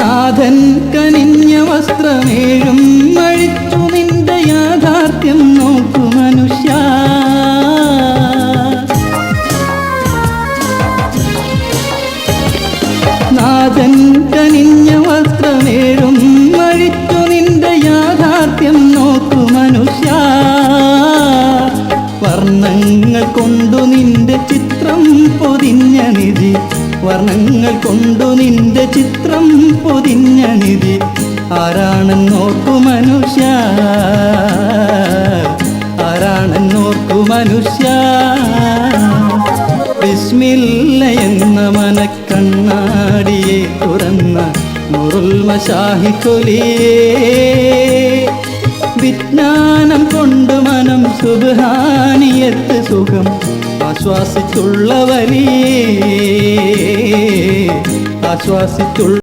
നാഥൻ കനിഞ്ഞ വസ്ത്രമേഴും അഴിച്ചു നിന്റെ യാഥാർത്ഥ്യം നോക്കു മനുഷ്യ. നാഥൻ കനിഞ്ഞ വസ്ത്രമേഴും അഴിച്ചു നിന്റെ യാഥാർത്ഥ്യം നോക്കു മനുഷ്യ. വർണ്ണങ്ങൾ കൊണ്ടു നിന്റെ ചിത്രം പൊതിഞ്ഞ നിധി, വർണ്ണങ്ങൾ കൊണ്ടു നിന്റെ ചിത്രം പൊതിഞ്ഞ നിധി ആരാണെന്നോർക്കു മനുഷ്യ, ആരാണെന്നോർക്കു മനുഷ്യ. ബിസ്മില്ല എന്ന മനക്കണ്ണാടിയെ തുറന്ന നൂറുൽ മശാഹിഖുലിയേ, വിജ്ഞാനം കൊണ്ട് മനം സുബ്ഹാനിയത്ത് സുഖം ആശ്വാസിച്ചുള്ള വലിയേ, ആശ്വാസിച്ചുള്ള